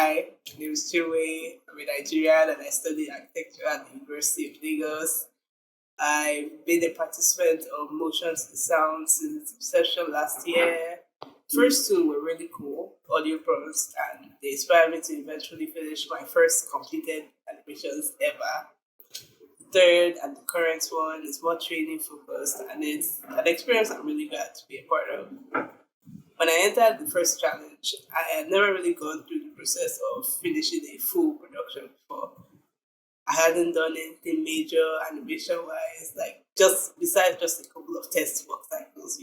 Hi, my name is Chinwe. I'm a Nigerian and I studied architecture at the University of Lagos. I've been a participant of Motion to the Sound since inception last year. First two were really cool, audio prompts, and they inspired me to eventually finish my first completed animations ever. Third and the current one is more training focused, and it's an experience I'm really glad to be a part of. When I entered the first challenge, I had never really gone through the process of finishing a full production before. I hadn't done anything major animation wise, like just besides just a couple of test work cycles.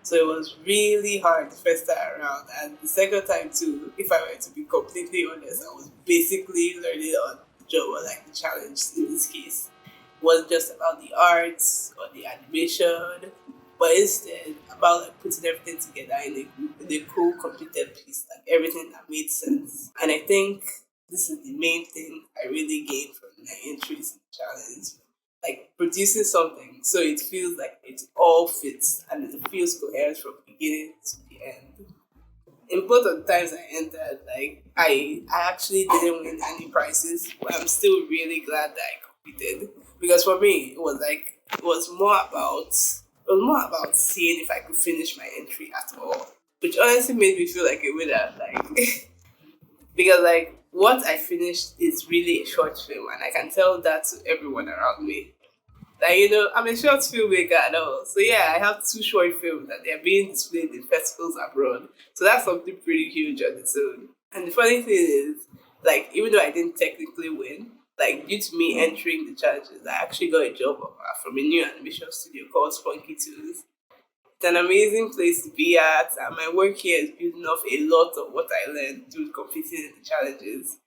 So it was really hard the first time around, and the second time too. If I were to be completely honest, I was basically learning on the job or like the challenge in this case. It wasn't just about the arts or the animation, but instead about like putting everything together in a cool completed piece, like everything that made sense. And I think this is the main thing I really gained from my entries in the challenge. Like producing something so it feels like it all fits and it feels coherent from beginning to the end. In both of the times I entered, like I actually didn't win any prizes, but I'm still really glad that I competed. Because for me it was more about seeing if I could finish my entry at all. Which honestly made me feel like a winner. Like because like what I finished is really a short film and I can tell that to everyone around me. Like, I'm a short filmmaker and all. So yeah, I have two short films that they're being displayed in festivals abroad. So that's something pretty huge on its own. And the funny thing is, like, even though I didn't technically win, like due to me entering the challenges, I actually got a job offer from a new animation studio called Spunky Toonz. It's an amazing place to be at, and my work here is building off a lot of what I learned through competing in the challenges.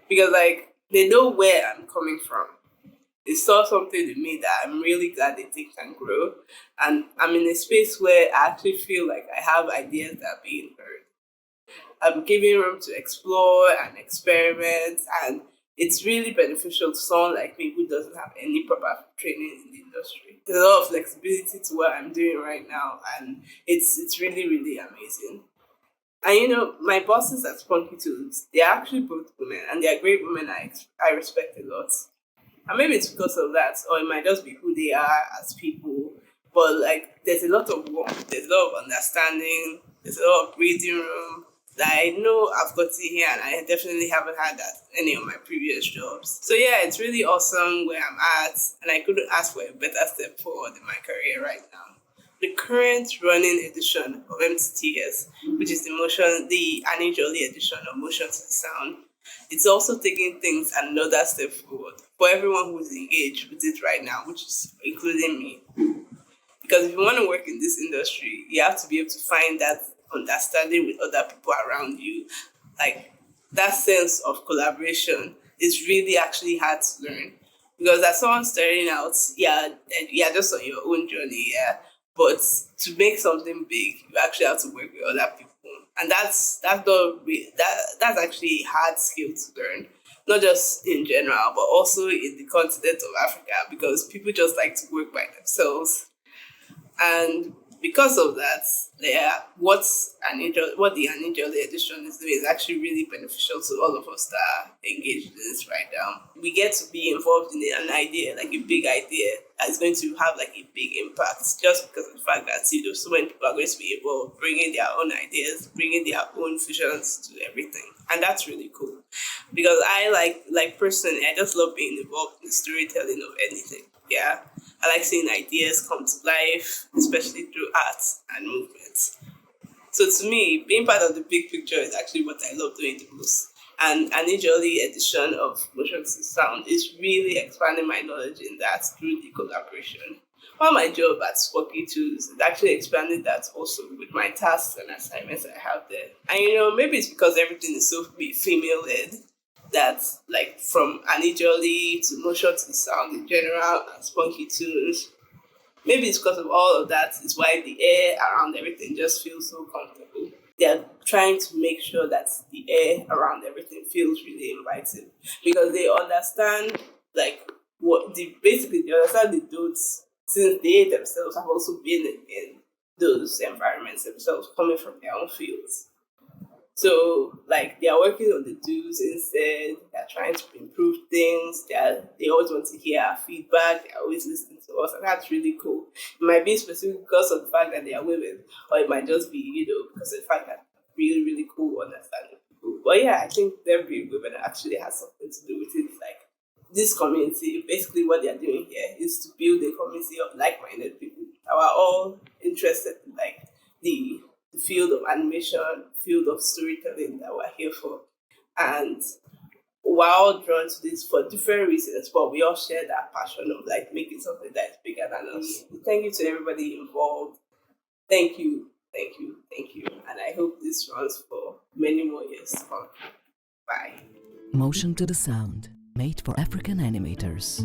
Because like they know where I'm coming from. They saw something in me that I'm really glad they think can grow. And I'm in a space where I actually feel like I have ideas that are being heard. I'm giving room to explore and experiment, and it's really beneficial to someone like me who doesn't have any proper training in the industry. There's a lot of flexibility to what I'm doing right now, and it's really really amazing. And my bosses at Spunky Tools, they're actually both women, and they're great women I respect a lot. And maybe it's because of that, or it might just be who they are as people. But like, there's a lot of warmth, there's a lot of understanding, there's a lot of breathing room that I know I've got it here, and I definitely haven't had that any of my previous jobs. So yeah, it's really awesome where I'm at, and I couldn't ask for a better step forward in my career right now. The current running edition of MTTS, which is the annual edition of Motion to the Sound, it's also taking things another step forward for everyone who's engaged with it right now, which is including me. Because if you want to work in this industry, you have to be able to find that understanding with other people around you. Like that sense of collaboration is really actually hard to learn. Because as someone starting out, yeah, and you're just on your own journey, yeah. But to make something big, you actually have to work with other people, and that's actually a hard skill to learn. Not just in general, but also in the continent of Africa, because people just like to work by themselves. And because of that, what the Angel edition is doing is actually really beneficial to all of us that are engaged in this right now. We get to be involved in an idea, like a big idea that is going to have like a big impact, just because of the fact that so many people are going to be involved, bringing their own ideas, bringing their own visions to everything, and that's really cool. Because I like personally, I just love being involved in the storytelling of anything. Yeah, I like seeing ideas come to life, especially through art and movement. So to me, being part of the big picture is actually what I love doing the most. And an early edition of Motion to Sound is really expanding my knowledge in that through the collaboration. While my job at Spunky Tools is actually expanding that also with my tasks and assignments I have there. And maybe it's because everything is so female led that like from Annie Jolly to Motion to the Sound in general and Spunky Tunes. Maybe it's because of all of that is why the air around everything just feels so comfortable. They're trying to make sure that the air around everything feels really inviting because they understand like they understand the dudes since they themselves have also been in those environments themselves coming from their own fields. So like they are working on the do's instead. They're trying to improve things. They always want to hear our feedback. They're always listening to us, and that's really cool. It might be specific because of the fact that they are women, or it might just be because of the fact that really really cool understanding people. But yeah, I think them being women actually has something to do with it. Like this community, basically what they are doing here is to build a community of like-minded people that are all interested in like the field of animation, field of storytelling that we're here for. And we're all drawn to this for different reasons, but we all share that passion of like making something that is bigger than us. Thank you to everybody involved. Thank you, thank you, thank you. And I hope this runs for many more years to come. Bye. Motion to the sound, made for African animators.